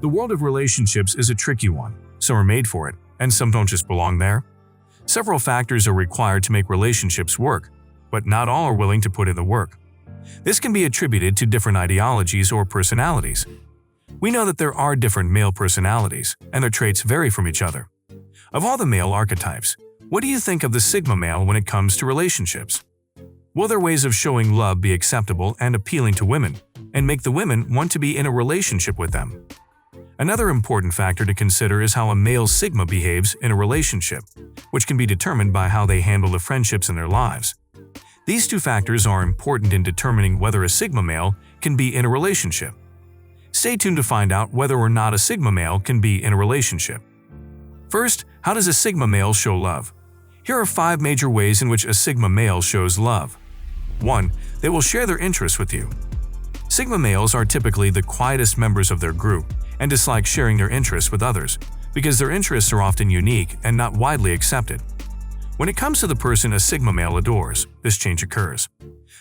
The world of relationships is a tricky one. Some are made for it, and some don't just belong there. Several factors are required to make relationships work, but not all are willing to put in the work. This can be attributed to different ideologies or personalities. We know that there are different male personalities, and their traits vary from each other. Of all the male archetypes, what do you think of the Sigma male when it comes to relationships? Will their ways of showing love be acceptable and appealing to women, and make the women want to be in a relationship with them? Another important factor to consider is how a male Sigma behaves in a relationship, which can be determined by how they handle the friendships in their lives. These two factors are important in determining whether a Sigma male can be in a relationship. Stay tuned to find out whether or not a Sigma male can be in a relationship. First, how does a Sigma male show love? Here are 5 major ways in which a Sigma male shows love. 1. They will share their interests with you. Sigma males are typically the quietest members of their group and dislike sharing their interests with others because their interests are often unique and not widely accepted. When it comes to the person a Sigma male adores, this change occurs.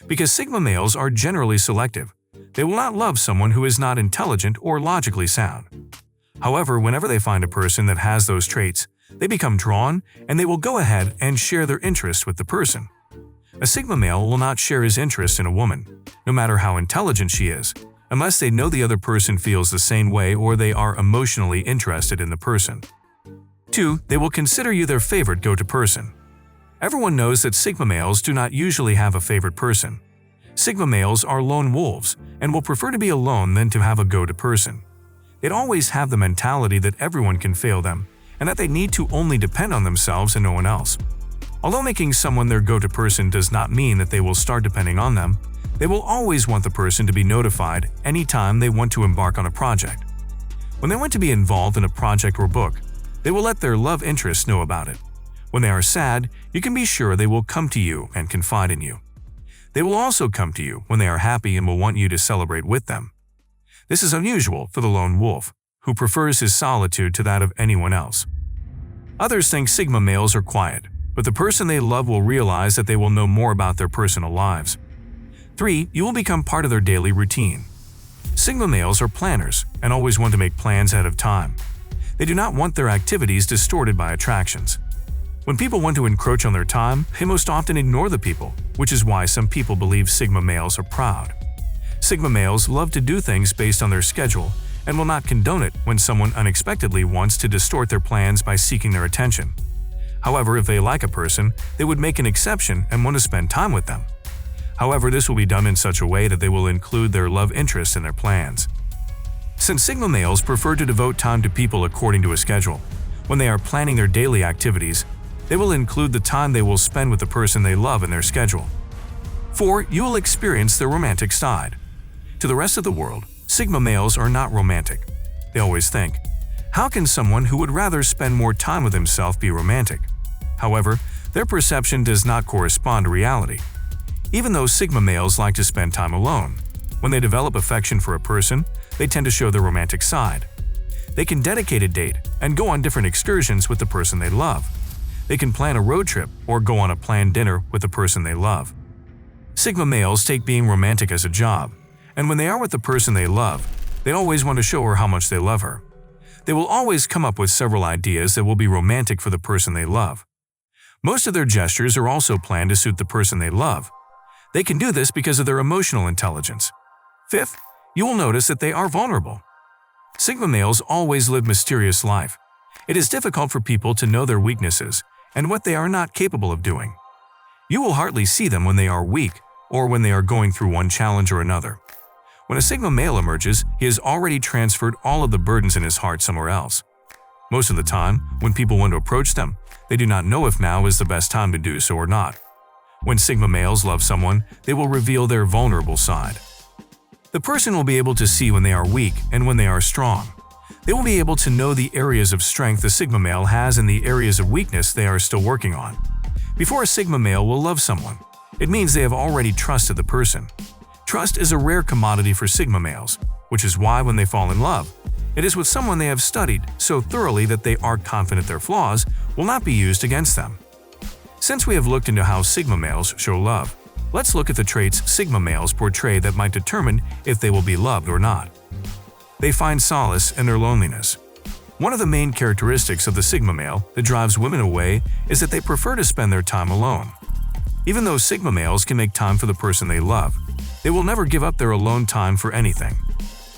Because Sigma males are generally selective, they will not love someone who is not intelligent or logically sound. However, whenever they find a person that has those traits, they become drawn and they will go ahead and share their interests with the person. A Sigma male will not share his interest in a woman, no matter how intelligent she is, unless they know the other person feels the same way or they are emotionally interested in the person. 2. They will consider you their favorite go-to person. Everyone knows that Sigma males do not usually have a favorite person. Sigma males are lone wolves and will prefer to be alone than to have a go-to person. They'd always have the mentality that everyone can fail them and that they need to only depend on themselves and no one else. Although making someone their go-to person does not mean that they will start depending on them, they will always want the person to be notified anytime they want to embark on a project. When they want to be involved in a project or book, they will let their love interest know about it. When they are sad, you can be sure they will come to you and confide in you. They will also come to you when they are happy and will want you to celebrate with them. This is unusual for the lone wolf, who prefers his solitude to that of anyone else. Others think Sigma males are quiet, but the person they love will realize that they will know more about their personal lives. 3. You will become part of their daily routine. Sigma males are planners and always want to make plans ahead of time. They do not want their activities distorted by attractions. When people want to encroach on their time, they most often ignore the people, which is why some people believe Sigma males are proud. Sigma males love to do things based on their schedule and will not condone it when someone unexpectedly wants to distort their plans by seeking their attention. However, if they like a person, they would make an exception and want to spend time with them. However, this will be done in such a way that they will include their love interest in their plans. Since Sigma males prefer to devote time to people according to a schedule, when they are planning their daily activities, they will include the time they will spend with the person they love in their schedule. 4. You will experience their romantic side. To the rest of the world, Sigma males are not romantic. They always think, how can someone who would rather spend more time with himself be romantic? However, their perception does not correspond to reality. Even though Sigma males like to spend time alone, when they develop affection for a person, they tend to show their romantic side. They can dedicate a date and go on different excursions with the person they love. They can plan a road trip or go on a planned dinner with the person they love. Sigma males take being romantic as a job, and when they are with the person they love, they always want to show her how much they love her. They will always come up with several ideas that will be romantic for the person they love. Most of their gestures are also planned to suit the person they love. They can do this because of their emotional intelligence. 5th, you will notice that they are vulnerable. Sigma males always live mysterious life. It is difficult for people to know their weaknesses and what they are not capable of doing. You will hardly see them when they are weak or when they are going through one challenge or another. When a Sigma male emerges, he has already transferred all of the burdens in his heart somewhere else. Most of the time, when people want to approach them, they do not know if now is the best time to do so or not. When Sigma males love someone, they will reveal their vulnerable side. The person will be able to see when they are weak and when they are strong. They will be able to know the areas of strength the Sigma male has and the areas of weakness they are still working on. Before a Sigma male will love someone, it means they have already trusted the person. Trust is a rare commodity for Sigma males, which is why when they fall in love, it is with someone they have studied so thoroughly that they are confident their flaws will not be used against them. Since we have looked into how Sigma males show love, let's look at the traits Sigma males portray that might determine if they will be loved or not. They find solace in their loneliness. One of the main characteristics of the Sigma male that drives women away is that they prefer to spend their time alone. Even though Sigma males can make time for the person they love, they will never give up their alone time for anything.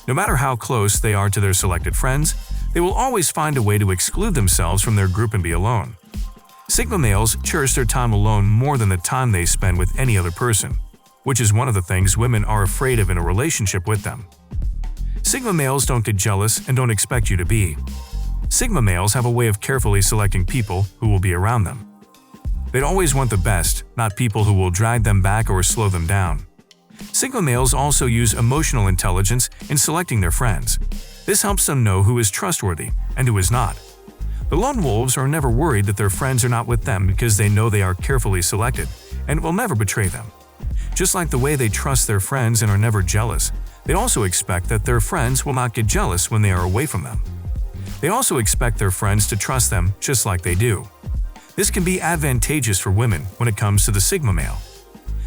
No matter how close they are to their selected friends, they will always find a way to exclude themselves from their group and be alone. Sigma males cherish their time alone more than the time they spend with any other person, which is one of the things women are afraid of in a relationship with them. Sigma males don't get jealous and don't expect you to be. Sigma males have a way of carefully selecting people who will be around them. They'd always want the best, not people who will drag them back or slow them down. Sigma males also use emotional intelligence in selecting their friends. This helps them know who is trustworthy and who is not. The lone wolves are never worried that their friends are not with them because they know they are carefully selected and will never betray them. Just like the way they trust their friends and are never jealous, they also expect that their friends will not get jealous when they are away from them. They also expect their friends to trust them just like they do. This can be advantageous for women when it comes to the Sigma male.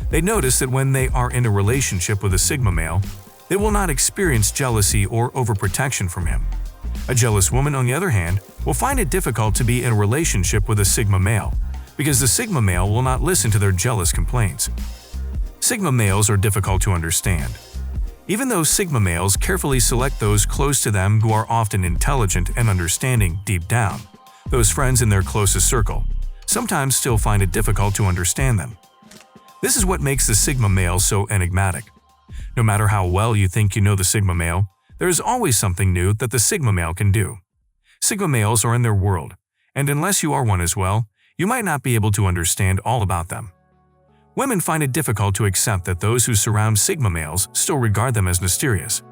They notice that when they are in a relationship with a Sigma male, they will not experience jealousy or overprotection from him. A jealous woman, on the other hand, will find it difficult to be in a relationship with a Sigma male because the Sigma male will not listen to their jealous complaints. Sigma males are difficult to understand. Even though Sigma males carefully select those close to them who are often intelligent and understanding deep down, those friends in their closest circle sometimes still find it difficult to understand them. This is what makes the Sigma male so enigmatic. No matter how well you think you know the Sigma male, there is always something new that the Sigma male can do. Sigma males are in their world, and unless you are one as well, you might not be able to understand all about them. Women find it difficult to accept that those who surround Sigma males still regard them as mysterious.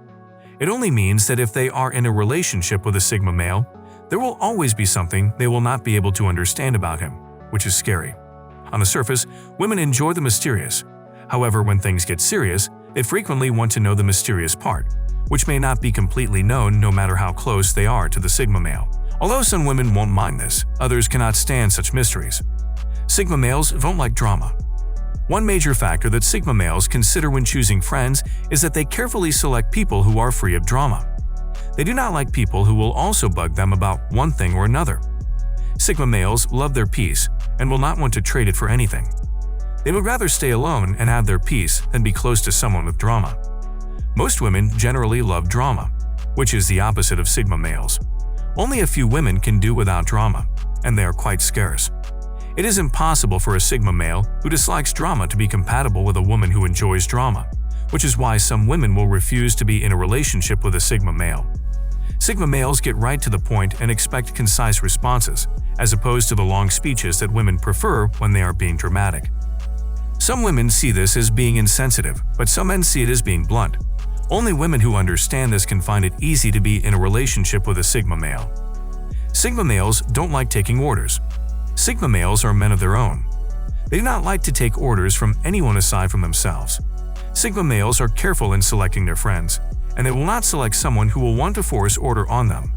It only means that if they are in a relationship with a Sigma male, there will always be something they will not be able to understand about him, which is scary. On the surface, women enjoy the mysterious. However, when things get serious, they frequently want to know the mysterious part, which may not be completely known no matter how close they are to the Sigma male. Although some women won't mind this, others cannot stand such mysteries. Sigma males don't like drama. One major factor that Sigma males consider when choosing friends is that they carefully select people who are free of drama. They do not like people who will also bug them about one thing or another. Sigma males love their peace and will not want to trade it for anything. They would rather stay alone and have their peace than be close to someone with drama. Most women generally love drama, which is the opposite of Sigma males. Only a few women can do without drama, and they are quite scarce. It is impossible for a Sigma male who dislikes drama to be compatible with a woman who enjoys drama, which is why some women will refuse to be in a relationship with a Sigma male. Sigma males get right to the point and expect concise responses, as opposed to the long speeches that women prefer when they are being dramatic. Some women see this as being insensitive, but some men see it as being blunt. Only women who understand this can find it easy to be in a relationship with a Sigma male. Sigma males don't like taking orders. Sigma males are men of their own. They do not like to take orders from anyone aside from themselves. Sigma males are careful in selecting their friends, and they will not select someone who will want to force order on them.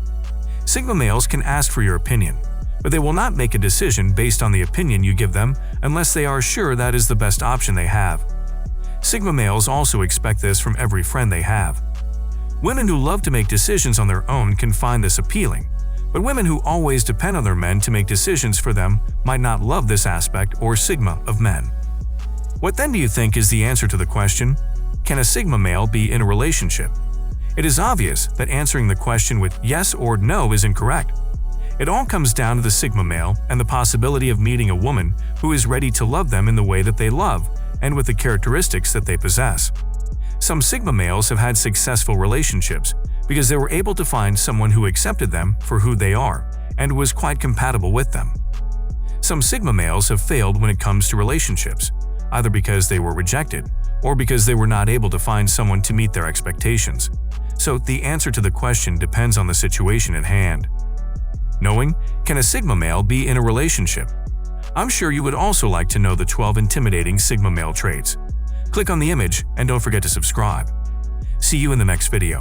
Sigma males can ask for your opinion, but they will not make a decision based on the opinion you give them unless they are sure that is the best option they have. Sigma males also expect this from every friend they have. Women who love to make decisions on their own can find this appealing, but women who always depend on their men to make decisions for them might not love this aspect or Sigma of men. What then do you think is the answer to the question, can a Sigma male be in a relationship? It is obvious that answering the question with yes or no is incorrect. It all comes down to the Sigma male and the possibility of meeting a woman who is ready to love them in the way that they love and with the characteristics that they possess. Some Sigma males have had successful relationships because they were able to find someone who accepted them for who they are and was quite compatible with them. Some Sigma males have failed when it comes to relationships, either because they were rejected or because they were not able to find someone to meet their expectations. So the answer to the question depends on the situation at hand. Knowing, can a Sigma male be in a relationship? I'm sure you would also like to know the 12 intimidating Sigma male traits. Click on the image and don't forget to subscribe. See you in the next video.